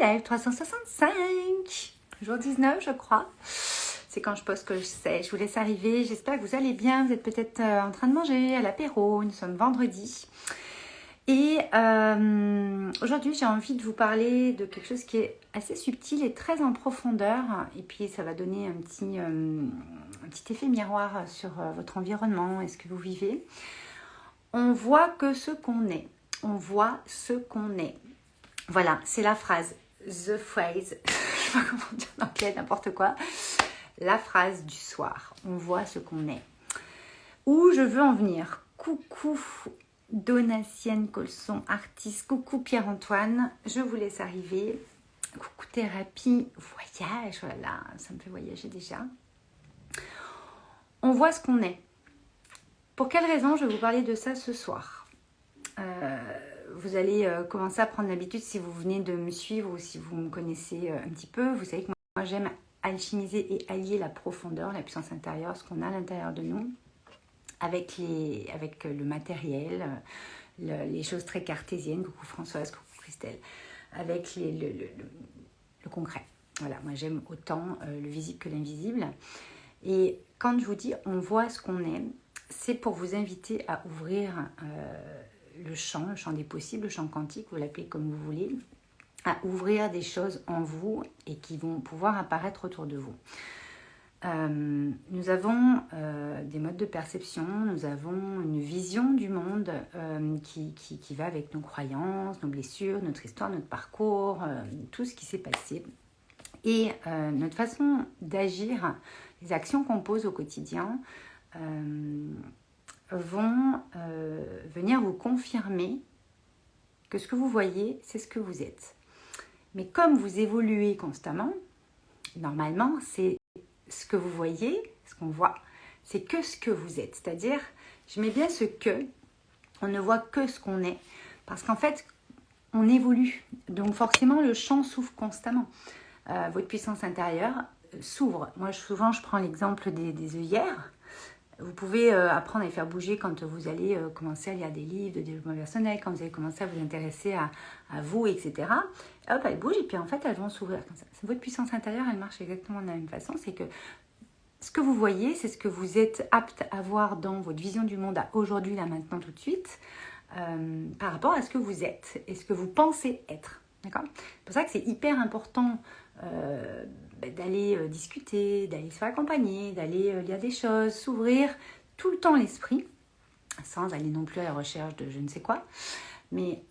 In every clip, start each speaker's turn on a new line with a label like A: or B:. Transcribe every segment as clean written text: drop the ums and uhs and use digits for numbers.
A: live 365, jour 19 je crois. C'est quand je poste que je sais. Je vous laisse arriver. J'espère que vous allez bien. Vous êtes peut-être en train de manger à l'apéro. Nous sommes vendredi. Et aujourd'hui, j'ai envie de vous parler de quelque chose qui est assez subtil et très en profondeur. Et puis, ça va donner un petit effet miroir sur votre environnement et ce que vous vivez. On voit que ce qu'on est. On voit ce qu'on est. Voilà, c'est la phrase. The phrase. Je sais pas comment dire en anglais, n'importe quoi. La phrase du soir. On voit ce qu'on est. Où je veux en venir. Coucou Donatienne Colson, artiste. Coucou Pierre-Antoine. Je vous laisse arriver. Coucou Thérapie. Voyage, voilà. Ça me fait voyager déjà. On voit ce qu'on est. Pour quelle raison je vais vous parler de ça ce soir? Vous allez commencer à prendre l'habitude si vous venez de me suivre ou si vous me connaissez un petit peu. Vous savez que moi j'aime alchimiser et allier la profondeur, la puissance intérieure, ce qu'on a à l'intérieur de nous, avec le matériel, les choses très cartésiennes, coucou Françoise, coucou Christelle, avec le concret. Voilà, moi j'aime autant le visible que l'invisible. Et quand je vous dis on voit ce qu'on est, c'est pour vous inviter à ouvrir le champ des possibles, le champ quantique, vous l'appelez comme vous voulez, à ouvrir des choses en vous et qui vont pouvoir apparaître autour de vous. Nous avons des modes de perception, nous avons une vision du monde qui va avec nos croyances, nos blessures, notre histoire, notre parcours, tout ce qui s'est passé. Et notre façon d'agir, les actions qu'on pose au quotidien vont venir vous confirmer que ce que vous voyez, c'est ce que vous êtes. Mais comme vous évoluez constamment, normalement, c'est ce que vous voyez, ce qu'on voit, c'est que ce que vous êtes. C'est-à-dire, je mets bien ce que, on ne voit que ce qu'on est. Parce qu'en fait, on évolue. Donc forcément, le champ s'ouvre constamment. Votre puissance intérieure s'ouvre. Moi, souvent, je prends l'exemple des œillères. Vous pouvez apprendre à les faire bouger quand vous allez commencer à lire des livres de développement personnel, quand vous allez commencer à vous intéresser à vous, etc. Et hop, elles bougent et puis en fait, elles vont s'ouvrir comme ça. Votre puissance intérieure, elle marche exactement de la même façon. C'est que ce que vous voyez, c'est ce que vous êtes apte à voir dans votre vision du monde à aujourd'hui, là, maintenant, tout de suite, par rapport à ce que vous êtes et ce que vous pensez être. D'accord ? C'est pour ça que c'est hyper important d'aller discuter, d'aller se faire accompagner, d'aller lire des choses, s'ouvrir tout le temps l'esprit, sans aller non plus à la recherche de je ne sais quoi. Mais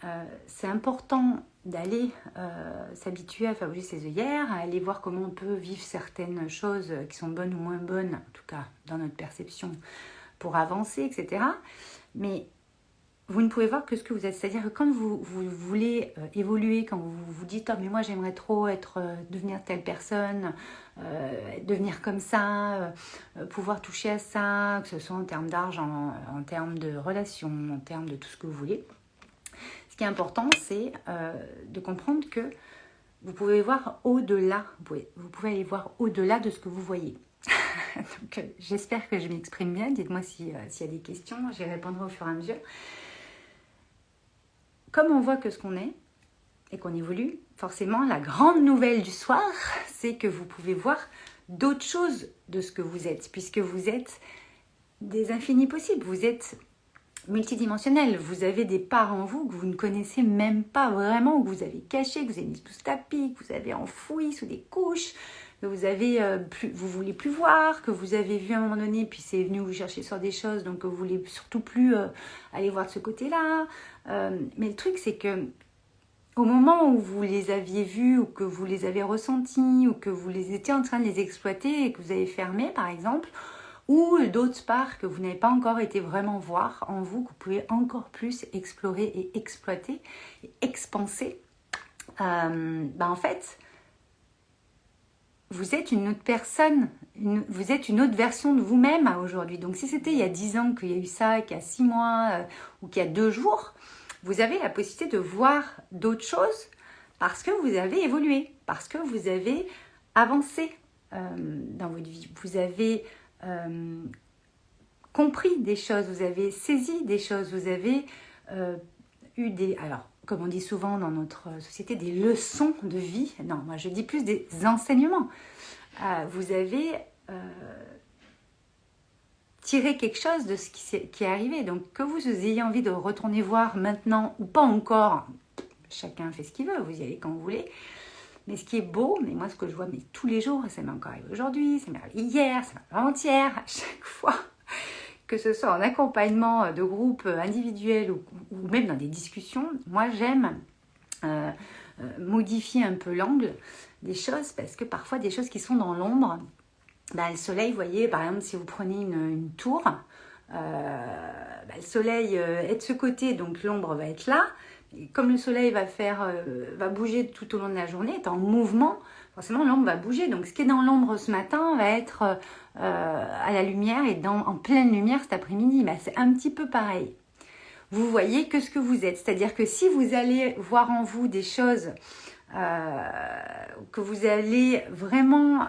A: c'est important d'aller s'habituer à faire bouger ses œillères, à aller voir comment on peut vivre certaines choses qui sont bonnes ou moins bonnes, en tout cas dans notre perception, pour avancer, etc. Mais vous ne pouvez voir que ce que vous êtes. C'est-à-dire que quand vous voulez évoluer, quand vous vous dites « Oh, mais moi, j'aimerais trop devenir telle personne, devenir comme ça, pouvoir toucher à ça, que ce soit en termes d'argent, en termes de relations, en termes de tout ce que vous voulez. » Ce qui est important, c'est de comprendre que vous pouvez voir au-delà. Vous pouvez aller voir au-delà de ce que vous voyez. Donc, j'espère que je m'exprime bien. Dites-moi s'il y a des questions. J'y répondrai au fur et à mesure. Comme on voit que ce qu'on est et qu'on évolue, forcément, la grande nouvelle du soir, c'est que vous pouvez voir d'autres choses de ce que vous êtes, puisque vous êtes des infinis possibles, vous êtes multidimensionnel, vous avez des parts en vous que vous ne connaissez même pas vraiment, que vous avez cachées, que vous avez mis sous ce tapis, que vous avez enfoui sous des couches, que vous voulez plus voir, que vous avez vu à un moment donné, puis c'est venu vous chercher sur des choses, donc vous voulez surtout plus aller voir de ce côté-là. Mais le truc, c'est que au moment où vous les aviez vus, ou que vous les avez ressentis, ou que vous les étiez en train de les exploiter et que vous avez fermé, par exemple, ou d'autres parts que vous n'avez pas encore été vraiment voir en vous, que vous pouvez encore plus explorer et exploiter, et expanser, en fait, vous êtes une autre personne, vous êtes une autre version de vous-même aujourd'hui. Donc si c'était il y a 10 ans qu'il y a eu ça, qu'il y a 6 mois ou qu'il y a 2 jours, vous avez la possibilité de voir d'autres choses parce que vous avez évolué, parce que vous avez avancé dans votre vie. Vous avez compris des choses, vous avez saisi des choses, vous avez eu des... Alors, comme on dit souvent dans notre société, des leçons de vie. Non, moi je dis plus des enseignements. Vous avez tiré quelque chose de ce qui est arrivé. Donc que vous ayez envie de retourner voir maintenant ou pas encore, chacun fait ce qu'il veut, vous y allez quand vous voulez. Mais ce qui est beau, mais moi ce que je vois mais tous les jours, ça m'est encore arrivé aujourd'hui, ça m'est arrivé hier, ça m'est arrivé avant-hier, à chaque fois, que ce soit en accompagnement de groupe individuel ou même dans des discussions, moi j'aime modifier un peu l'angle des choses parce que parfois des choses qui sont dans l'ombre, le soleil, vous voyez, par exemple si vous prenez une tour, le soleil est de ce côté, donc l'ombre va être là. Et comme le soleil va bouger tout au long de la journée, est en mouvement, forcément l'ombre va bouger. Donc ce qui est dans l'ombre ce matin va être à la lumière et en pleine lumière cet après-midi. C'est un petit peu pareil. Vous voyez que ce que vous êtes. C'est-à-dire que si vous allez voir en vous des choses que vous allez vraiment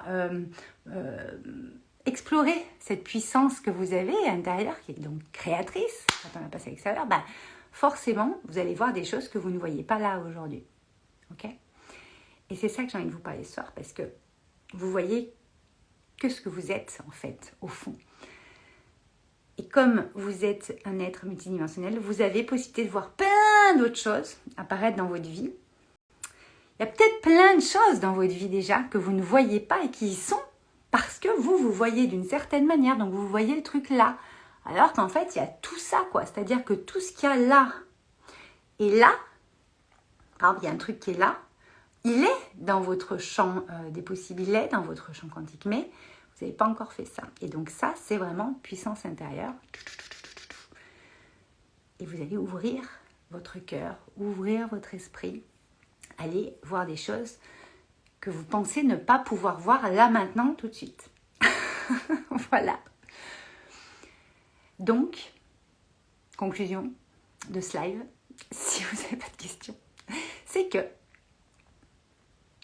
A: explorer cette puissance que vous avez à l'intérieur, qui est donc créatrice, quand on a passé à l'extérieur, forcément, vous allez voir des choses que vous ne voyez pas là aujourd'hui. Ok ? Et c'est ça que j'ai envie de vous parler ce soir, parce que vous voyez que ce que vous êtes, en fait, au fond. Et comme vous êtes un être multidimensionnel, vous avez possibilité de voir plein d'autres choses apparaître dans votre vie. Il y a peut-être plein de choses dans votre vie déjà que vous ne voyez pas et qui y sont parce que vous voyez d'une certaine manière. Donc vous voyez le truc là. Alors qu'en fait, il y a tout ça, quoi. C'est-à-dire que tout ce qu'il y a là et là, par exemple, il y a un truc qui est là, il est dans votre champ des possibles, il est dans votre champ quantique, mais vous n'avez pas encore fait ça. Et donc ça, c'est vraiment puissance intérieure. Et vous allez ouvrir votre cœur, ouvrir votre esprit, aller voir des choses que vous pensez ne pas pouvoir voir là, maintenant, tout de suite. Voilà. Donc, conclusion de ce live, si vous n'avez pas de questions, c'est que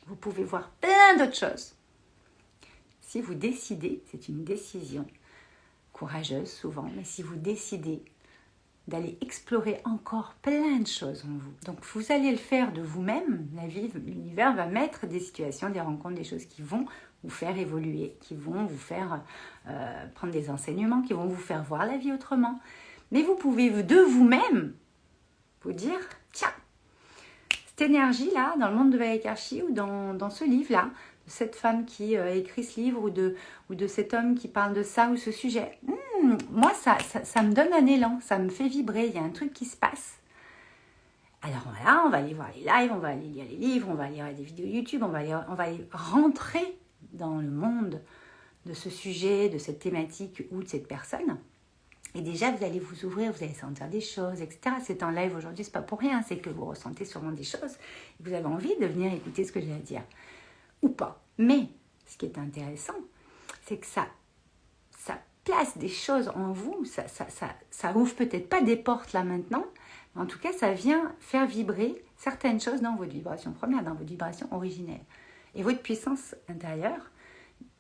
A: vous pouvez voir plein d'autres choses. Si vous décidez, c'est une décision courageuse souvent, mais si vous décidez d'aller explorer encore plein de choses en vous. Donc vous allez le faire de vous-même, la vie, l'univers va mettre des situations, des rencontres, des choses qui vont vous faire évoluer, qui vont vous faire prendre des enseignements, qui vont vous faire voir la vie autrement. Mais vous pouvez de vous-même vous dire, tiens, cette énergie-là, dans le monde de Valakirchi ou dans ce livre-là, de cette femme qui a écrit ce livre ou de cet homme qui parle de ça ou ce sujet, moi, ça me donne un élan, ça me fait vibrer, il y a un truc qui se passe. Alors voilà, on va aller voir les lives, on va aller lire les livres, on va lire des vidéos YouTube, on va aller rentrer dans le monde de ce sujet, de cette thématique ou de cette personne. Et déjà, vous allez vous ouvrir, vous allez sentir des choses, etc. C'est en live aujourd'hui, c'est pas pour rien, c'est que vous ressentez sûrement des choses et vous avez envie de venir écouter ce que j'ai à dire. Ou pas. Mais ce qui est intéressant, c'est que ça place des choses en vous, ça ouvre peut-être pas des portes là maintenant, mais en tout cas, ça vient faire vibrer certaines choses dans votre vibration première, dans votre vibration originelle. Et votre puissance intérieure,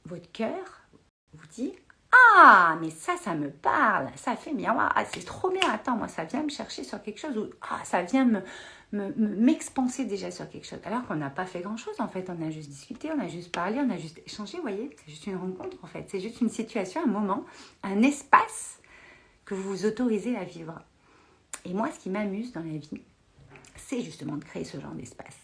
A: votre cœur vous dit « Ah, mais ça me parle, ça fait miroir, c'est trop bien, attends, moi ça vient me chercher sur quelque chose, ou ça vient m'expanser déjà sur quelque chose. » Alors qu'on n'a pas fait grand-chose en fait, on a juste discuté, on a juste parlé, on a juste échangé, vous voyez, c'est juste une rencontre en fait, c'est juste une situation, un moment, un espace que vous vous autorisez à vivre. Et moi, ce qui m'amuse dans la vie, c'est justement de créer ce genre d'espace.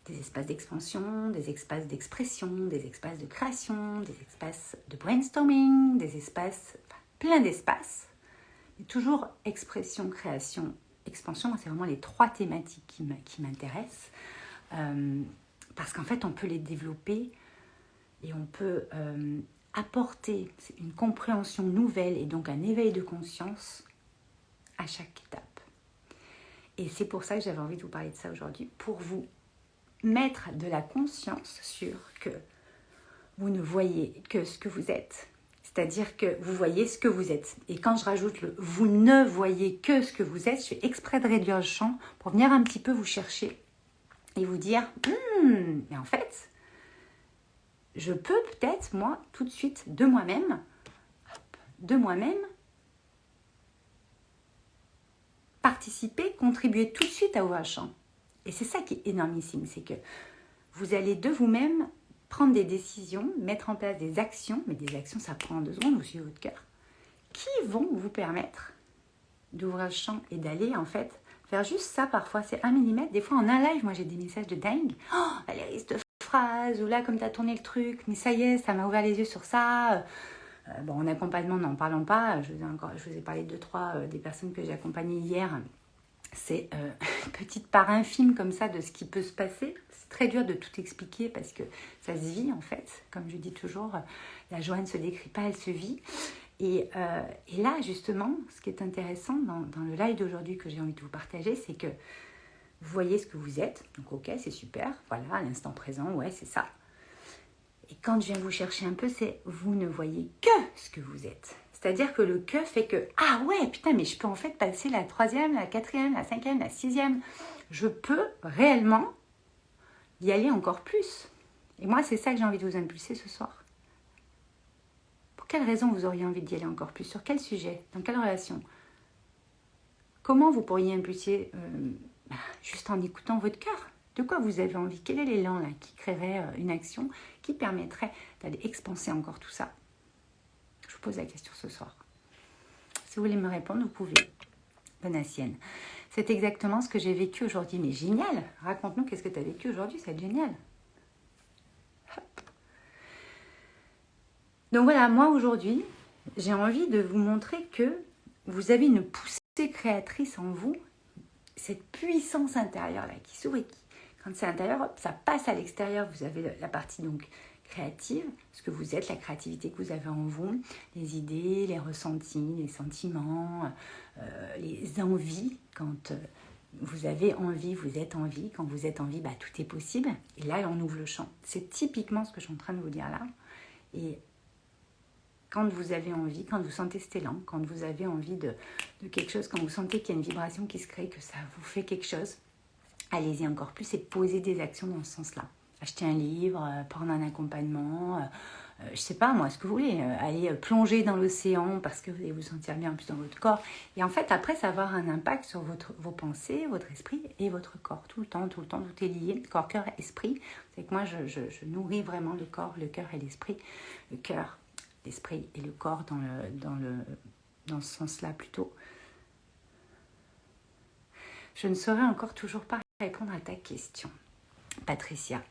A: Des espaces d'expansion, des espaces d'expression, des espaces de création, des espaces de brainstorming, des espaces, plein d'espaces. Mais toujours expression, création, expansion, c'est vraiment les trois thématiques qui m'intéressent. Parce qu'en fait, on peut les développer et on peut apporter une compréhension nouvelle et donc un éveil de conscience à chaque étape. Et c'est pour ça que j'avais envie de vous parler de ça aujourd'hui, pour vous mettre de la conscience sur que vous ne voyez que ce que vous êtes. C'est-à-dire que vous voyez ce que vous êtes. Et quand je rajoute le « vous ne voyez que ce que vous êtes », je fais exprès de réduire le champ pour venir un petit peu vous chercher et vous dire « mais en fait, je peux peut-être, moi, tout de suite, de moi-même, participer, contribuer tout de suite à ouvrir le champ. Et c'est ça qui est énormissime, c'est que vous allez de vous-même prendre des décisions, mettre en place des actions, mais des actions ça prend 2 secondes, vous suivez votre cœur, qui vont vous permettre d'ouvrir le champ et d'aller en fait faire juste ça parfois, c'est 1 millimètre. Des fois en un live, moi j'ai des messages de dingue. Oh, Valérie, cette phrase, ou là comme tu as tourné le truc, mais ça y est, ça m'a ouvert les yeux sur ça. Bon, en accompagnement, n'en parlons pas. Je vous ai parlé de 2-3 des personnes que j'ai accompagnées hier. C'est une petite part infime comme ça de ce qui peut se passer. C'est très dur de tout expliquer parce que ça se vit en fait. Comme je dis toujours, la joie ne se décrit pas, elle se vit. Et là, justement, ce qui est intéressant dans le live d'aujourd'hui que j'ai envie de vous partager, c'est que vous voyez ce que vous êtes. Donc, ok, c'est super. Voilà, à l'instant présent, ouais, c'est ça. Et quand je viens vous chercher un peu, c'est vous ne voyez que ce que vous êtes. C'est-à-dire que le que fait que, ah ouais, putain, mais je peux en fait passer la 3e, la 4e, la 5e, la 6e. Je peux réellement y aller encore plus. Et moi, c'est ça que j'ai envie de vous impulser ce soir. Pour quelle raison vous auriez envie d'y aller encore plus? Sur quel sujet? Dans quelle relation? Comment vous pourriez impulser juste en écoutant votre cœur? De quoi vous avez envie? Quel est l'élan là qui créerait une action qui permettrait d'aller expanser encore tout ça? Je vous pose la question ce soir. Si vous voulez me répondre, vous pouvez. Bonne assienne. C'est exactement ce que j'ai vécu aujourd'hui. Mais génial! Raconte-nous qu'est-ce que tu as vécu aujourd'hui, c'est génial. Hop. Donc voilà, moi aujourd'hui, j'ai envie de vous montrer que vous avez une poussée créatrice en vous, cette puissance intérieure là qui s'ouvre et qui, quand c'est intérieur, hop, ça passe à l'extérieur. Vous avez la partie donc créative, ce que vous êtes, la créativité que vous avez en vous, les idées, les ressentis, les sentiments, les envies. Quand vous avez envie, vous êtes en vie. Quand vous êtes en vie, tout est possible. Et là, on ouvre le champ. C'est typiquement ce que je suis en train de vous dire là. Et quand vous avez envie, quand vous sentez cet élan, quand vous avez envie de quelque chose, quand vous sentez qu'il y a une vibration qui se crée, que ça vous fait quelque chose, allez-y encore plus et posez des actions dans ce sens-là. Acheter un livre, prendre un accompagnement, je sais pas moi, ce que vous voulez, aller plonger dans l'océan parce que vous allez vous sentir bien en plus dans votre corps. Et en fait, après, ça va avoir un impact sur vos pensées, votre esprit et votre corps. Tout le temps, tout est lié. Corps, cœur, esprit. C'est que moi, je nourris vraiment le corps, le cœur et l'esprit. Le cœur, l'esprit et le corps dans ce sens-là plutôt. Je ne saurais encore toujours pas répondre à ta question, Patricia.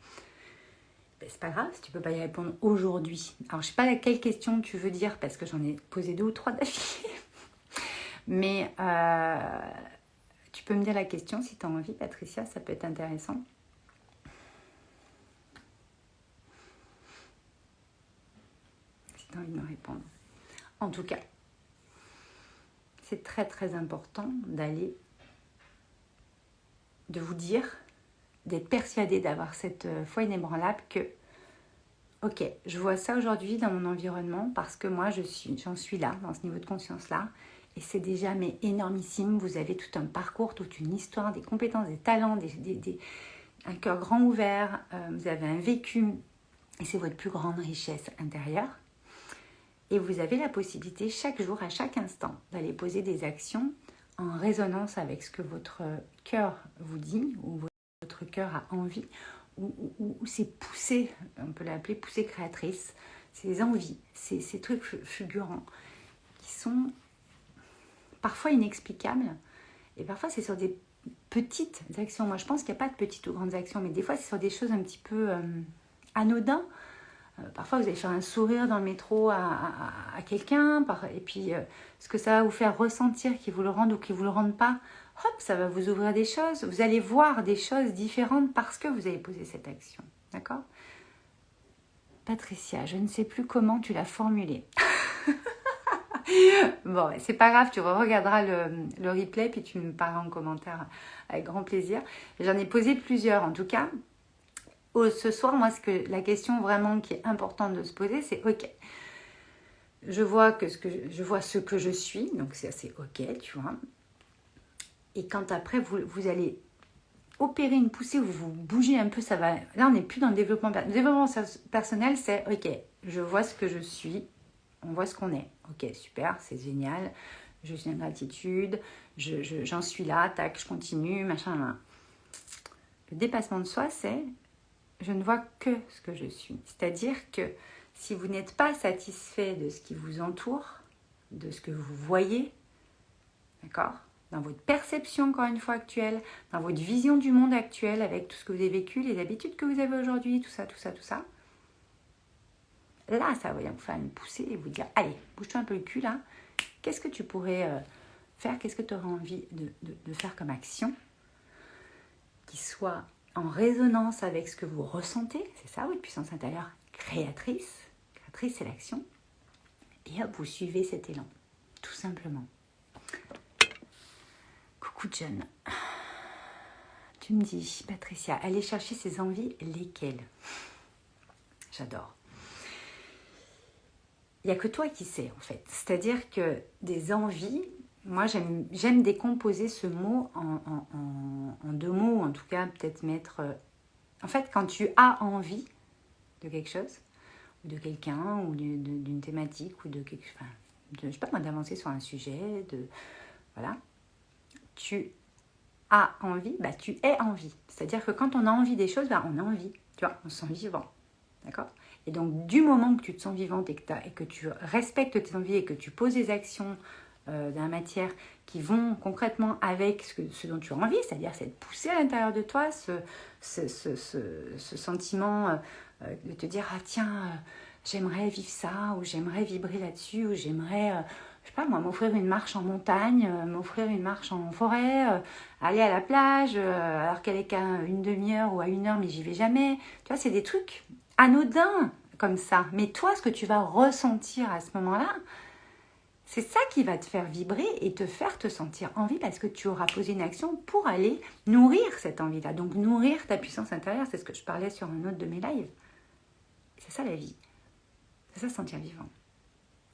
A: C'est pas grave si tu peux pas y répondre aujourd'hui. Alors, je sais pas laquelle question tu veux dire parce que j'en ai posé 2 ou 3 d'affilée. Mais tu peux me dire la question si tu as envie, Patricia, ça peut être intéressant. Si tu as envie de me répondre. En tout cas, c'est très très important de vous dire, d'être persuadé d'avoir cette foi inébranlable que, ok, je vois ça aujourd'hui dans mon environnement parce que moi j'en suis là, dans ce niveau de conscience-là, et c'est déjà mais énormissime. Vous avez tout un parcours, toute une histoire, des compétences, des talents, un cœur grand ouvert, vous avez un vécu, et c'est votre plus grande richesse intérieure. Et vous avez la possibilité chaque jour, à chaque instant, d'aller poser des actions en résonance avec ce que votre cœur vous dit, ou votre cœur a envie, ou ces poussées, on peut l'appeler poussées créatrices, ces envies, ces trucs fulgurants, qui sont parfois inexplicables, et parfois c'est sur des petites actions. Moi je pense qu'il n'y a pas de petites ou grandes actions, mais des fois c'est sur des choses un petit peu anodines. Parfois, vous allez faire un sourire dans le métro à quelqu'un, et puis ce que ça va vous faire ressentir, qu'il vous le rende ou qu'il ne vous le rende pas, hop, ça va vous ouvrir des choses. Vous allez voir des choses différentes parce que vous avez posé cette action. D'accord? Patricia, je ne sais plus comment tu l'as formulé. Bon, c'est pas grave, tu regarderas le replay, puis tu me parleras en commentaire avec grand plaisir. J'en ai posé plusieurs, en tout cas. Ce soir, moi, la question vraiment qui est importante de se poser, c'est ok, je vois ce que je suis, donc c'est assez ok, tu vois. Et quand après, vous allez opérer une poussée, vous bougez un peu, ça va. Là, on n'est plus dans le développement personnel. Le développement personnel, c'est ok, je vois ce que je suis, on voit ce qu'on est. Ok, super, c'est génial. je suis en gratitude, j'en suis là, tac, je continue, machin, machin. Le dépassement de soi, c'est je ne vois que ce que je suis. C'est-à-dire que si vous n'êtes pas satisfait de ce qui vous entoure, de ce que vous voyez, d'accord, dans votre perception, encore une fois, actuelle, dans votre vision du monde actuel, avec tout ce que vous avez vécu, les habitudes que vous avez aujourd'hui, tout ça, tout ça, tout ça, là, ça va vous faire une poussée et vous dire, allez, bouge-toi un peu le cul, là. Qu'est-ce que tu pourrais faire? Qu'est-ce que tu aurais envie de faire comme action qui soit en résonance avec ce que vous ressentez? C'est ça, votre puissance intérieure créatrice. Créatrice, c'est l'action. Et hop, vous suivez cet élan, tout simplement. Coucou John. Tu me dis, Patricia, aller chercher ses envies, lesquelles? J'adore. Il n'y a que toi qui sais, en fait. C'est-à-dire que des envies, moi, j'aime décomposer ce mot en deux mots, en tout cas, peut-être mettre... En fait, quand tu as envie de quelque chose, ou de quelqu'un, ou d'une thématique, ou de quelque chose... Enfin, je sais pas moi, d'avancer sur un sujet, voilà. Tu as envie, bah tu es envie. C'est-à-dire que quand on a envie des choses, bah on a envie. Tu vois, on se sent vivant. D'accord? Et donc, du moment que tu te sens vivante et que tu respectes tes envies et que tu poses des actions dans la matière qui vont concrètement avec ce dont tu as envie, c'est-à-dire cette poussée à l'intérieur de toi, ce sentiment de te dire « Ah tiens, j'aimerais vivre ça » ou « J'aimerais vibrer là-dessus » ou « J'aimerais, je sais pas moi, m'offrir une marche en montagne, m'offrir une marche en forêt, aller à la plage alors qu'elle est qu'à une demi-heure ou à 1 heure mais j'y vais jamais ». Tu vois, c'est des trucs anodins comme ça. Mais toi, ce que tu vas ressentir à ce moment-là, c'est ça qui va te faire vibrer et te faire te sentir en vie parce que tu auras posé une action pour aller nourrir cette envie-là. Donc, nourrir ta puissance intérieure, c'est ce que je parlais sur un autre de mes lives. C'est ça la vie. C'est ça se sentir vivant.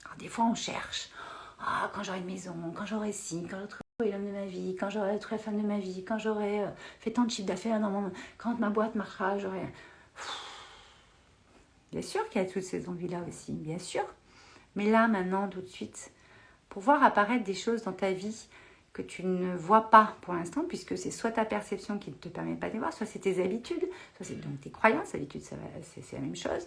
A: Alors, des fois, on cherche. Ah, quand j'aurai une maison, quand j'aurai ci, quand j'aurai trouvé l'homme de ma vie, quand j'aurai trouvé la femme de ma vie, quand j'aurai fait tant de chiffre d'affaires, quand ma boîte marchera, j'aurai... Bien sûr qu'il y a toutes ces envies-là aussi, bien sûr. Mais là, maintenant, tout de suite, pour voir apparaître des choses dans ta vie que tu ne vois pas pour l'instant, puisque c'est soit ta perception qui ne te permet pas de les voir, soit c'est tes habitudes, soit c'est donc tes croyances, habitudes, c'est la même chose.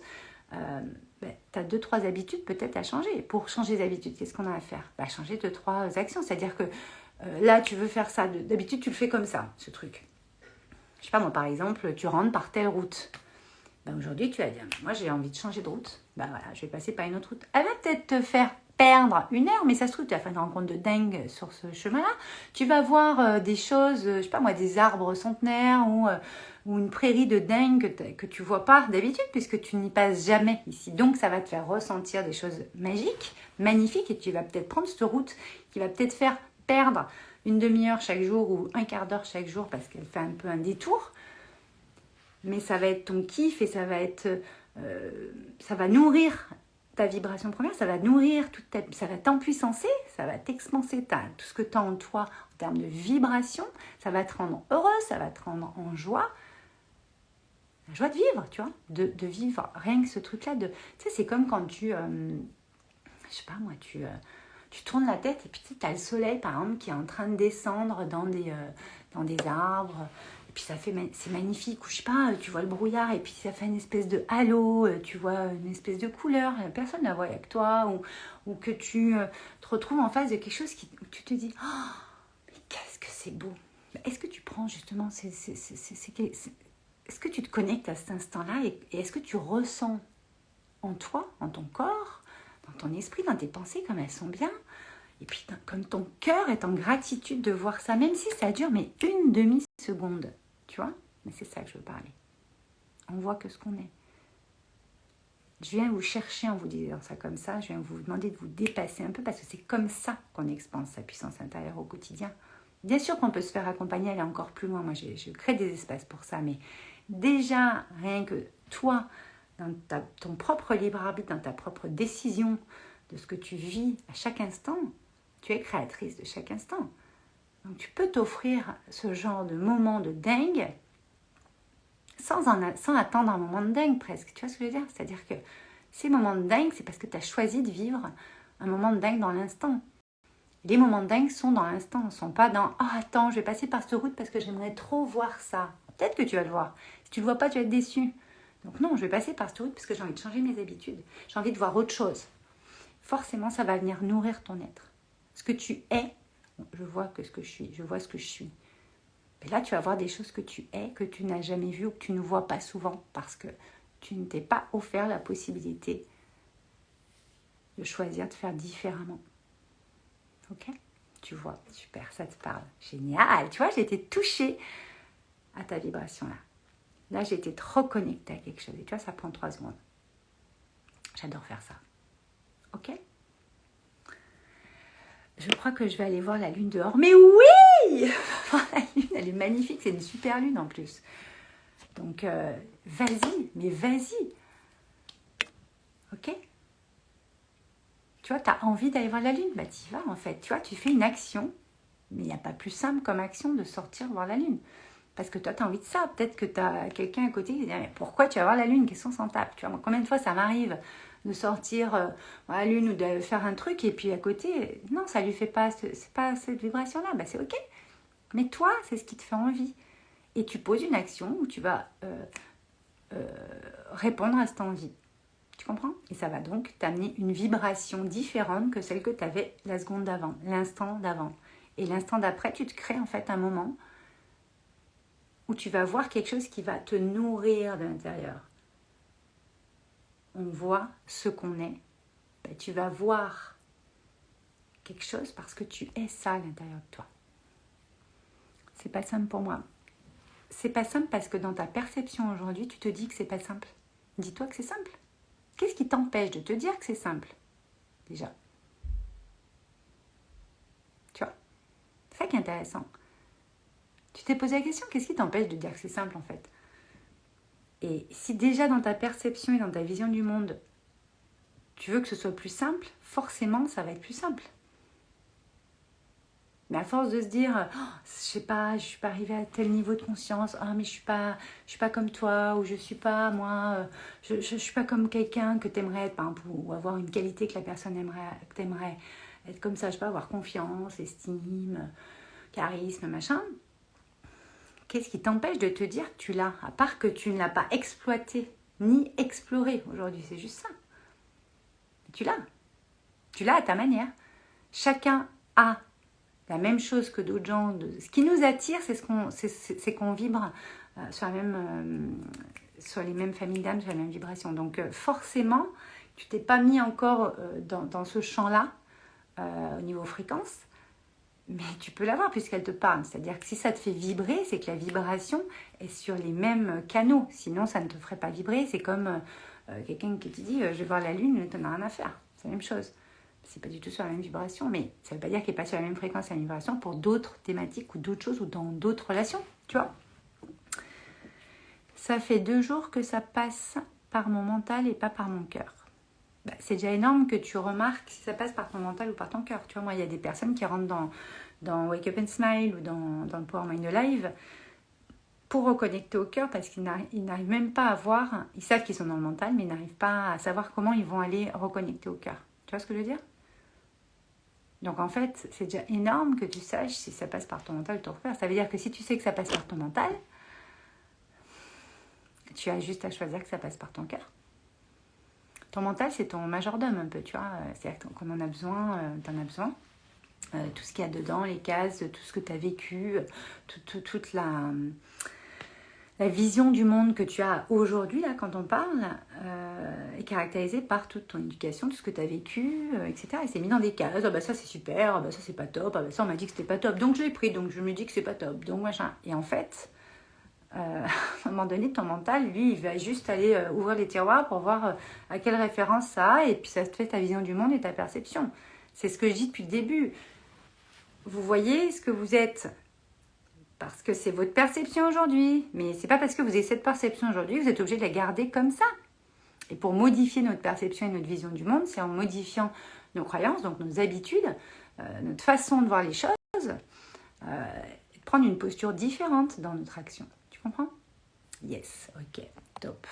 A: Tu as 2-3 habitudes peut-être à changer. Pour changer les habitudes, qu'est-ce qu'on a à faire? Changer 2-3 actions. C'est-à-dire que là, tu veux faire ça. D'habitude, tu le fais comme ça, ce truc. Je sais pas, moi, par exemple, tu rentres par telle route. Aujourd'hui, tu vas dire, moi j'ai envie de changer de route. Voilà, je vais passer par une autre route. Elle va peut-être te faire perdre 1 heure, mais ça se trouve, tu vas faire une rencontre de dingue sur ce chemin-là. Tu vas voir des choses, je sais pas moi, des arbres centenaires ou une prairie de dingue que tu vois pas d'habitude puisque tu n'y passes jamais ici. Donc, ça va te faire ressentir des choses magiques, magnifiques, et tu vas peut-être prendre cette route qui va peut-être faire perdre une demi-heure chaque jour ou un quart d'heure chaque jour parce qu'elle fait un peu un détour. Mais ça va être ton kiff et ça va nourrir ta vibration première, ça va nourrir ça va t'empuissancer, ça va t'expanser tout ce que tu as en toi en termes de vibration, ça va te rendre heureux, ça va te rendre en joie. La joie de vivre, tu vois, de vivre rien que ce truc-là. Tu sais, c'est comme quand je sais pas moi, tu tournes la tête et puis tu as le soleil, par exemple, qui est en train de descendre dans des arbres. Puis c'est magnifique, ou je sais pas, tu vois le brouillard et puis ça fait une espèce de halo, tu vois une espèce de couleur, personne ne la voit avec toi, ou que tu te retrouves en face de quelque chose où tu te dis, oh, mais qu'est-ce que c'est beau. Est-ce que tu prends justement, est-ce que tu te connectes à cet instant-là et est-ce que tu ressens en toi, en ton corps, dans ton esprit, dans tes pensées, comme elles sont bien? Et puis, comme ton cœur est en gratitude de voir ça, même si ça dure mais une demi-seconde. Tu vois? Mais c'est ça que je veux parler. On voit que ce qu'on est. Je viens vous chercher en vous disant ça comme ça. Je viens vous demander de vous dépasser un peu parce que c'est comme ça qu'on expande sa puissance intérieure au quotidien. Bien sûr qu'on peut se faire accompagner, aller encore plus loin. Moi, je crée des espaces pour ça. Mais déjà, rien que toi, dans ton propre libre arbitre, dans ta propre décision de ce que tu vis à chaque instant, tu es créatrice de chaque instant. Donc, tu peux t'offrir ce genre de moment de dingue sans attendre un moment de dingue presque. Tu vois ce que je veux dire? C'est-à-dire que ces moments de dingue, c'est parce que tu as choisi de vivre un moment de dingue dans l'instant. Les moments dingues sont dans l'instant, ne sont pas dans « Ah, attends, je vais passer par cette route parce que j'aimerais trop voir ça. » Peut-être que tu vas le voir. Si tu ne le vois pas, tu vas être déçu. Donc non, je vais passer par cette route parce que j'ai envie de changer mes habitudes. J'ai envie de voir autre chose. Forcément, ça va venir nourrir ton être. Ce que tu es, je vois que ce que je suis, je vois ce que je suis. Et là, tu vas voir des choses que tu es, que tu n'as jamais vues ou que tu ne vois pas souvent parce que tu ne t'es pas offert la possibilité de choisir de faire différemment. Ok ? Tu vois, super, ça te parle. Génial, tu vois, j'ai été touchée à ta vibration là. Là, j'ai été trop connectée à quelque chose. Et tu vois, ça prend 3 secondes. J'adore faire ça. Ok ? Je crois que je vais aller voir la lune dehors. Mais oui! La lune, elle est magnifique. C'est une super lune en plus. Donc, vas-y, mais vas-y. Ok? Tu vois, tu as envie d'aller voir la lune. Bah, tu y vas en fait. Tu vois, tu fais une action. Mais il n'y a pas plus simple comme action de sortir voir la lune. Parce que toi, tu as envie de ça. Peut-être que tu as quelqu'un à côté qui dit « Mais pourquoi tu vas voir la lune? Qu'est-ce qu'on s'en tape ?» Tu vois, moi, combien de fois ça m'arrive de sortir voir la lune ou de faire un truc et puis à côté, non, ça lui fait pas, c'est pas cette vibration-là. Bah, c'est ok. Mais toi, c'est ce qui te fait envie. Et tu poses une action où tu vas répondre à cette envie. Tu comprends? Et ça va donc t'amener une vibration différente que celle que tu avais la seconde d'avant, l'instant d'avant. Et l'instant d'après, tu te crées en fait un moment où tu vas voir quelque chose qui va te nourrir de l'intérieur. On voit ce qu'on est. Ben, tu vas voir quelque chose parce que tu es ça à l'intérieur de toi. C'est pas simple pour moi. C'est pas simple parce que dans ta perception aujourd'hui, tu te dis que c'est pas simple. Dis-toi que c'est simple. Qu'est-ce qui t'empêche de te dire que c'est simple? Déjà. Tu vois? C'est ça qui est intéressant. Tu t'es posé la question, qu'est-ce qui t'empêche de dire que c'est simple en fait? Et si déjà dans ta perception et dans ta vision du monde, tu veux que ce soit plus simple, forcément ça va être plus simple. Mais à force de se dire, oh, je sais pas, je suis pas arrivée à tel niveau de conscience, ah mais je suis pas comme toi, ou je suis pas moi, je suis pas comme quelqu'un que t'aimerais être, par exemple, ou avoir une qualité que la personne aimerait, que t'aimerais être comme ça, je sais pas, avoir confiance, estime, charisme, machin. Qu'est-ce qui t'empêche de te dire que tu l'as, à part que tu ne l'as pas exploité ni exploré aujourd'hui, c'est juste ça. Tu l'as. Tu l'as à ta manière. Chacun a la même chose que d'autres gens. Ce qui nous attire, c'est qu'on vibre sur les mêmes familles d'âmes, sur la même vibration. Donc forcément, tu t'es pas mis encore dans ce champ-là au niveau fréquence, mais tu peux l'avoir puisqu'elle te parle. C'est-à-dire que si ça te fait vibrer, c'est que la vibration est sur les mêmes canaux. Sinon, ça ne te ferait pas vibrer. C'est comme quelqu'un qui te dit je vais voir la lune, tu n'en as rien à faire. C'est la même chose. C'est pas du tout sur la même vibration, mais ça ne veut pas dire qu'il n'est pas sur la même fréquence et la même vibration pour d'autres thématiques ou d'autres choses ou dans d'autres relations, tu vois. Ça fait 2 jours que ça passe par mon mental et pas par mon cœur. Bah, c'est déjà énorme que tu remarques si ça passe par ton mental ou par ton cœur. Tu vois, moi, il y a des personnes qui rentrent dans Wake Up and Smile ou dans le Power Mind Live pour reconnecter au cœur parce qu'ils n'arrivent même pas à voir, ils savent qu'ils sont dans le mental, mais ils n'arrivent pas à savoir comment ils vont aller reconnecter au cœur. Tu vois ce que je veux dire? Donc en fait, c'est déjà énorme que tu saches si ça passe par ton mental ou ton cœur. Ça veut dire que si tu sais que ça passe par ton mental, tu as juste à choisir que ça passe par ton cœur. Ton mental, c'est ton majordome un peu, tu vois. C'est-à-dire qu'on en a besoin, t'en as besoin. Tout ce qu'il y a dedans, les cases, tout ce que tu as vécu, toute la vision du monde que tu as aujourd'hui, là, quand on parle, est caractérisée par toute ton éducation, tout ce que tu as vécu, etc. Et c'est mis dans des cases. Ah bah ça c'est super, ah bah ça c'est pas top, ah bah ça on m'a dit que c'était pas top, donc je l'ai pris, donc je me dis que c'est pas top, donc machin. Et en fait, à un moment donné, ton mental, lui, il va juste aller ouvrir les tiroirs pour voir à quelle référence ça a, et puis ça te fait ta vision du monde et ta perception. C'est ce que je dis depuis le début. Vous voyez ce que vous êtes parce que c'est votre perception aujourd'hui. Mais c'est pas parce que vous avez cette perception aujourd'hui que vous êtes obligé de la garder comme ça. Et pour modifier notre perception et notre vision du monde, c'est en modifiant nos croyances, donc nos habitudes, notre façon de voir les choses, et de prendre une posture différente dans notre action. Tu comprends? Yes, ok, top.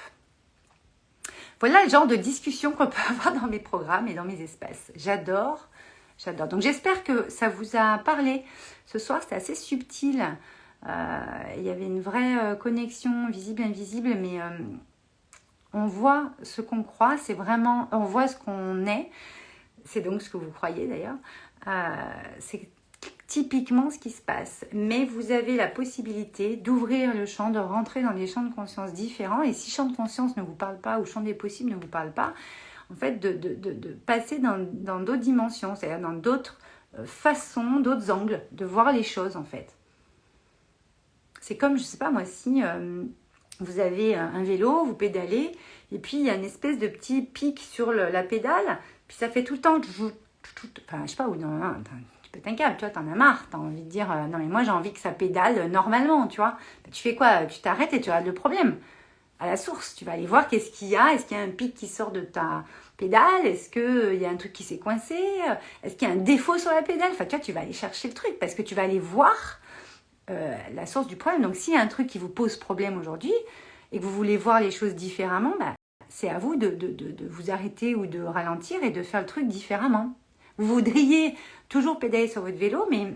A: Voilà le genre de discussion qu'on peut avoir dans mes programmes et dans mes espaces. J'adore J'adore. Donc j'espère que ça vous a parlé. Ce soir, c'était assez subtil. Il y avait une vraie connexion visible, invisible, mais on voit ce qu'on croit, c'est vraiment, on voit ce qu'on est. C'est donc ce que vous croyez d'ailleurs. C'est typiquement ce qui se passe. Mais vous avez la possibilité d'ouvrir le champ, de rentrer dans des champs de conscience différents. Et si champ de conscience ne vous parle pas ou champ des possibles ne vous parle pas, en fait, de passer dans d'autres dimensions, c'est-à-dire dans d'autres façons, d'autres angles de voir les choses en fait. C'est comme, je sais pas moi, si vous avez un vélo, vous pédalez, et puis il y a une espèce de petit pic sur la pédale, puis ça fait tout le temps, enfin je sais pas, ou non, tu peux t'inquiéter, tu vois, t'en as marre, t'as envie de dire, non mais moi j'ai envie que ça pédale normalement, tu vois. Tu fais quoi? Tu t'arrêtes et tu regardes le problème à la source, tu vas aller voir qu'est-ce qu'il y a, est-ce qu'il y a un pic qui sort de ta pédale, est-ce qu'il y a un truc qui s'est coincé, est-ce qu'il y a un défaut sur la pédale, enfin tu vois, tu vas aller chercher le truc, parce que tu vas aller voir la source du problème. Donc s'il y a un truc qui vous pose problème aujourd'hui, et que vous voulez voir les choses différemment, bah, c'est à vous de vous arrêter ou de ralentir et de faire le truc différemment. Vous voudriez toujours pédaler sur votre vélo, mais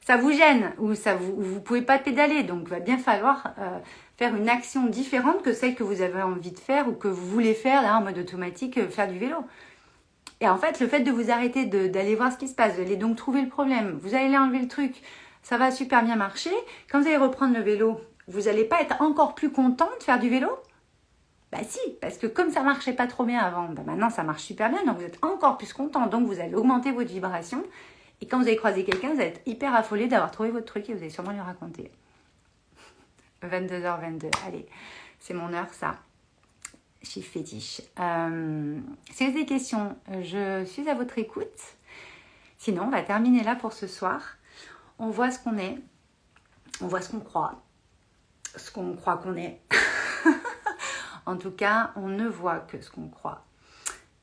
A: ça vous gêne ou vous pouvez pas pédaler, donc il va bien falloir faire une action différente que celle que vous avez envie de faire ou que vous voulez faire là en mode automatique, faire du vélo. Et en fait, le fait de vous arrêter, d'aller voir ce qui se passe, d'aller donc trouver le problème, vous allez enlever le truc, ça va super bien marcher. Quand vous allez reprendre le vélo, vous n'allez pas être encore plus content de faire du vélo? Bah si, parce que comme ça marchait pas trop bien avant, bah maintenant ça marche super bien, donc vous êtes encore plus content, donc vous allez augmenter votre vibration. Et quand vous allez croiser quelqu'un, vous allez être hyper affolé d'avoir trouvé votre truc et vous allez sûrement lui raconter. 22h22, allez, c'est mon heure ça. Chiffre fétiche. Si vous avez des questions, je suis à votre écoute. Sinon, on va terminer là pour ce soir. On voit ce qu'on est, on voit ce qu'on croit qu'on est. En tout cas, on ne voit que ce qu'on croit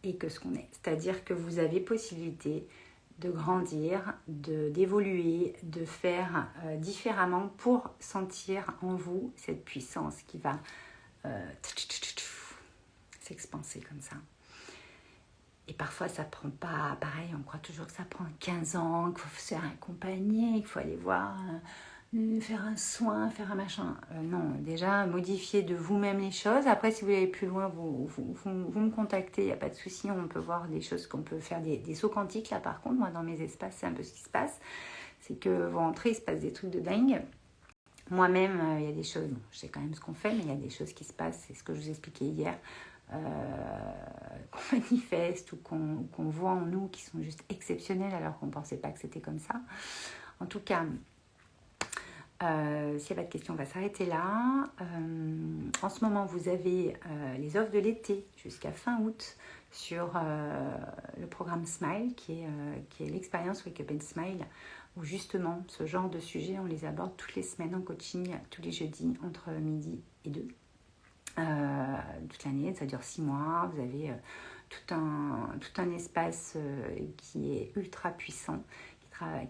A: et que ce qu'on est. C'est-à-dire que vous avez possibilité de grandir, d'évoluer, de faire différemment pour sentir en vous cette puissance qui va s'expanser comme ça. Et parfois, ça prend pas, pareil, on croit toujours que ça prend 15 ans, qu'il faut se faire accompagner, qu'il faut aller voir, faire un soin, faire un machin. Non, déjà, modifier de vous-même les choses. Après, si vous allez plus loin, vous me contactez, il n'y a pas de souci, on peut voir des choses qu'on peut faire, des sauts quantiques. Là, par contre, moi, dans mes espaces, c'est un peu ce qui se passe. C'est que vous rentrez, il se passe des trucs de dingue. Moi-même, il y a des choses, bon, je sais quand même ce qu'on fait, mais il y a des choses qui se passent, c'est ce que je vous expliquais hier, qu'on manifeste ou qu'on voit en nous qui sont juste exceptionnelles alors qu'on ne pensait pas que c'était comme ça. En tout cas, s'il n'y a pas de questions, on va s'arrêter là. En ce moment, vous avez les offres de l'été jusqu'à fin août sur le programme Smile, qui est l'expérience Wake Up and Smile, où justement, ce genre de sujets, on les aborde toutes les semaines en coaching, tous les jeudis, entre midi et 2. Toute l'année, ça dure 6 mois. Vous avez tout un espace qui est ultra puissant,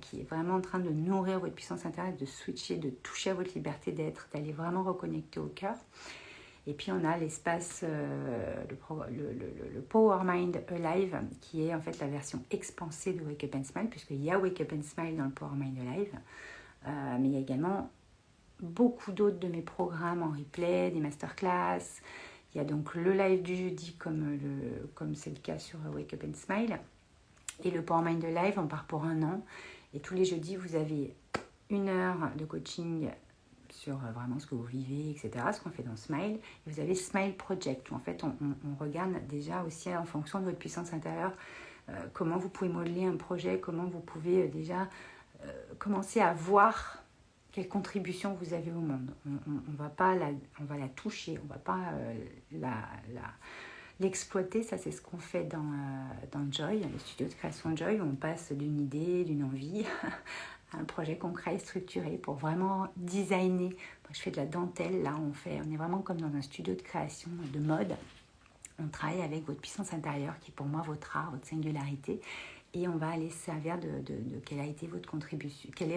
A: qui est vraiment en train de nourrir votre puissance intérieure, de switcher, de toucher à votre liberté d'être, d'aller vraiment reconnecter au cœur. Et puis on a l'espace, le Power Mind Alive, qui est en fait la version expansée de Wake Up and Smile, puisqu'il y a Wake Up and Smile dans le Power Mind Alive, mais il y a également beaucoup d'autres de mes programmes en replay, des masterclass. Il y a donc le live du jeudi comme c'est le cas sur Wake Up and Smile. Et le Power Mind Live, on part pour 1 an. Et tous les jeudis, vous avez 1 heure de coaching sur vraiment ce que vous vivez, etc. Ce qu'on fait dans Smile. Et vous avez Smile Project, où en fait, on regarde déjà aussi en fonction de votre puissance intérieure comment vous pouvez modeler un projet, comment vous pouvez déjà commencer à voir quelle contribution vous avez au monde. On va la toucher, on ne va pas l'exploiter. Ça, c'est ce qu'on fait dans Joy, le studio de création Joy, où on passe d'une idée, d'une envie à un projet concret et structuré pour vraiment designer. Moi, je fais de la dentelle, là, on est vraiment comme dans un studio de création de mode. On travaille avec votre puissance intérieure, qui est pour moi votre art, votre singularité. Et on va aller se servir de quelle est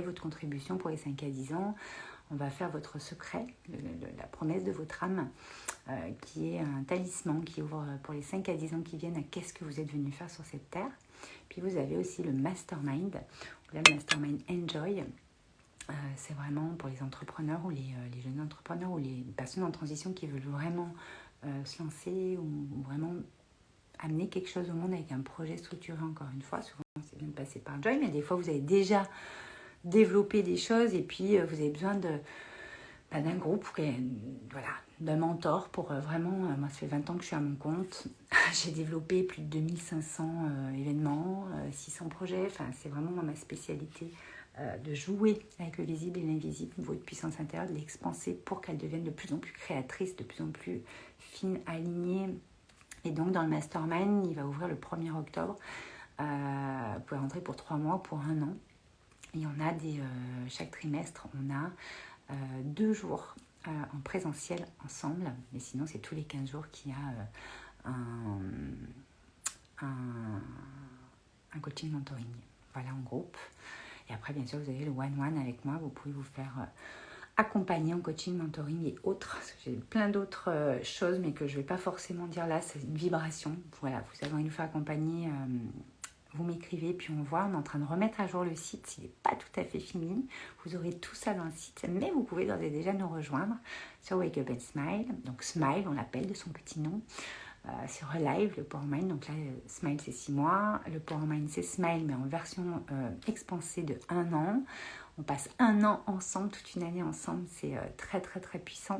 A: votre contribution pour les 5 à 10 ans. On va faire votre secret, la promesse de votre âme, qui est un talisman qui ouvre pour les 5 à 10 ans qui viennent à qu'est-ce que vous êtes venu faire sur cette terre. Puis vous avez aussi le mastermind. Là, le mastermind Enjoy. C'est vraiment pour les entrepreneurs ou les jeunes entrepreneurs ou les personnes en transition qui veulent vraiment se lancer ou vraiment amener quelque chose au monde avec un projet structuré, encore une fois. Souvent, c'est bien de passer par Joy, mais des fois, vous avez déjà développé des choses et puis vous avez besoin d'un groupe, voilà, d'un mentor pour vraiment... moi, ça fait 20 ans que je suis à mon compte. J'ai développé plus de 2500 événements, 600 projets. Enfin, c'est vraiment ma spécialité de jouer avec le visible et l'invisible, niveau de puissance intérieure, de l'expanser pour qu'elle devienne de plus en plus créatrice, de plus en plus fine, alignée. Et donc, dans le mastermind, il va ouvrir le 1er octobre. Vous pouvez rentrer pour 3 mois, pour 1 an. Et on a chaque trimestre, on a 2 jours en présentiel ensemble. Mais sinon, c'est tous les 15 jours qu'il y a un coaching mentoring. Voilà, en groupe. Et après, bien sûr, vous avez le one-one avec moi. Vous pouvez vous faire accompagner en coaching, mentoring et autres. J'ai plein d'autres choses, mais que je ne vais pas forcément dire là. C'est une vibration. Voilà, vous avez une fois accompagné, vous m'écrivez, puis on voit. On est en train de remettre à jour le site. Il n'est pas tout à fait fini. Vous aurez tout ça dans le site. Mais vous pouvez d'ores et déjà nous rejoindre sur Wake Up and Smile. Donc Smile, on l'appelle de son petit nom. Sur Live, le Power Mind. Donc là, Smile, c'est 6 mois. Le Power Mind, c'est Smile, mais en version expansée de 1 an. On passe 1 an ensemble, toute une année ensemble. C'est très, très, très puissant.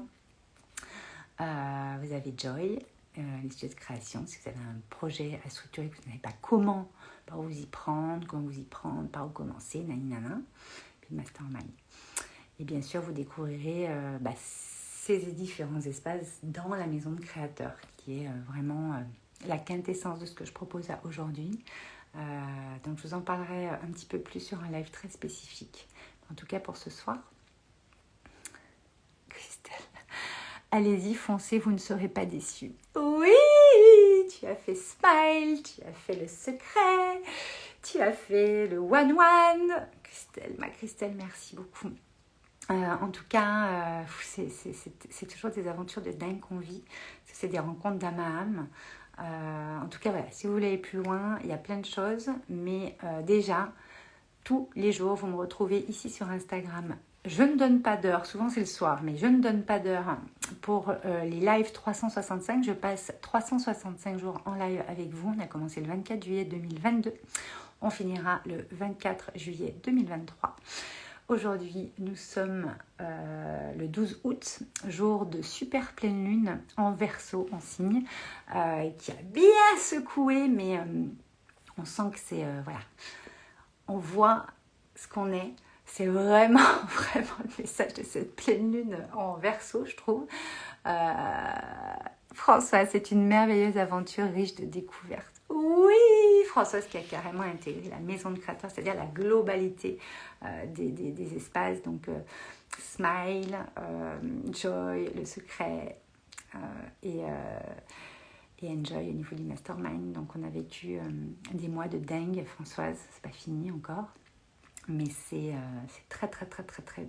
A: Vous avez Joy, les studios de création. Si vous avez un projet à structurer, que vous n'avez pas comment, par où vous y prendre, par où commencer, nanana. Puis le Mastermind. Et bien sûr, vous découvrirez ces différents espaces dans la maison de créateur, qui est vraiment la quintessence de ce que je propose aujourd'hui. Donc je vous en parlerai un petit peu plus sur un live très spécifique. En tout cas pour ce soir, Christelle, allez-y, foncez, vous ne serez pas déçus. Oui, tu as fait Smile, tu as fait le secret, tu as fait le one-one. Christelle, ma Christelle, merci beaucoup. En tout cas, c'est toujours des aventures de dingue qu'on vit. C'est des rencontres d'âme à âme. En tout cas, voilà, si vous voulez aller plus loin, il y a plein de choses. Mais déjà, tous les jours, vous me retrouvez ici sur Instagram. Je ne donne pas d'heure, souvent c'est le soir, mais je ne donne pas d'heure pour les lives 365. Je passe 365 jours en live avec vous. On a commencé le 24 juillet 2022. On finira le 24 juillet 2023. Aujourd'hui, nous sommes le 12 août, jour de super pleine lune en Verseau, en signe, qui a bien secoué, mais on sent que c'est... voilà, on voit ce qu'on est. C'est vraiment, vraiment le message de cette pleine lune en Verseau, je trouve. Françoise, c'est une merveilleuse aventure riche de découvertes. Oui, Françoise qui a carrément intégré la maison de créateur, c'est-à-dire la globalité des espaces. Donc, Smile, Joy, le secret et Enjoy au niveau du mastermind. Donc, on a vécu des mois de dingue, Françoise. C'est pas fini encore. Mais c'est très, très, très, très, très,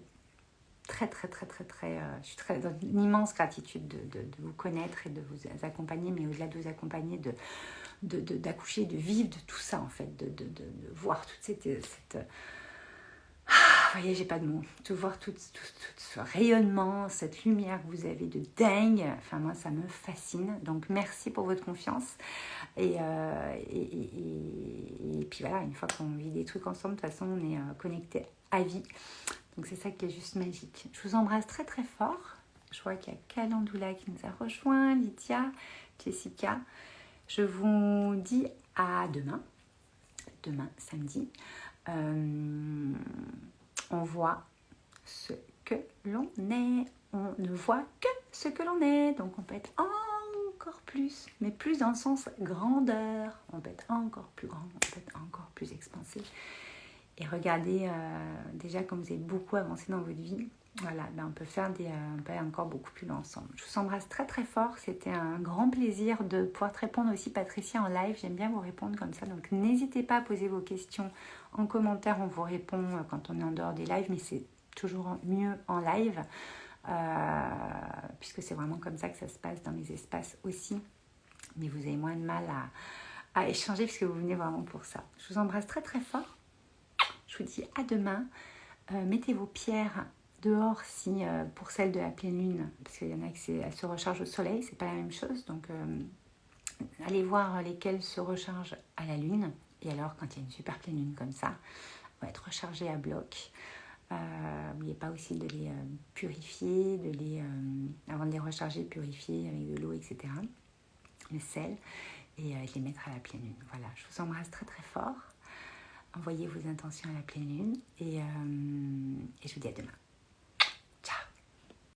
A: très, très, très, très, très... je suis dans une immense gratitude de vous connaître et de vous accompagner, mais au-delà de vous accompagner, d'accoucher, de vivre de tout ça, en fait, de voir toute cette vous voyez, j'ai pas de mots. De voir tout ce rayonnement, cette lumière que vous avez de dingue. Enfin, moi, ça me fascine. Donc, merci pour votre confiance. Et puis voilà, une fois qu'on vit des trucs ensemble, de toute façon, on est connectés à vie. Donc, c'est ça qui est juste magique. Je vous embrasse très, très fort. Je vois qu'il y a Calandula qui nous a rejoint, Lydia, Jessica. Je vous dis à demain, samedi. On voit ce que l'on est. On ne voit que ce que l'on est. Donc, on peut être encore plus, mais plus dans le sens grandeur. On peut être encore plus grand, on peut être encore plus expansé. Et regardez, déjà, comme vous avez beaucoup avancé dans votre vie, voilà, on peut faire on peut aller encore beaucoup plus loin ensemble. Je vous embrasse très très fort. C'était un grand plaisir de pouvoir te répondre aussi, Patricia, en live. J'aime bien vous répondre comme ça. Donc, n'hésitez pas à poser vos questions en commentaire. On vous répond quand on est en dehors des lives, mais c'est toujours mieux en live, puisque c'est vraiment comme ça que ça se passe dans les espaces aussi. Mais vous avez moins de mal à échanger puisque vous venez vraiment pour ça. Je vous embrasse très très fort. Je vous dis à demain. Mettez vos pierres dehors si pour celle de la pleine lune, parce qu'il y en a qui elle se recharge au soleil, c'est pas la même chose. Donc allez voir lesquelles se rechargent à la lune. Et alors quand il y a une super pleine lune comme ça, on va être rechargé à bloc. N'oubliez pas aussi de les purifier, avant de les recharger, purifier avec de l'eau, etc. Le sel, et de les mettre à la pleine lune. Voilà, je vous embrasse très très fort. Envoyez vos intentions à la pleine lune et je vous dis à demain.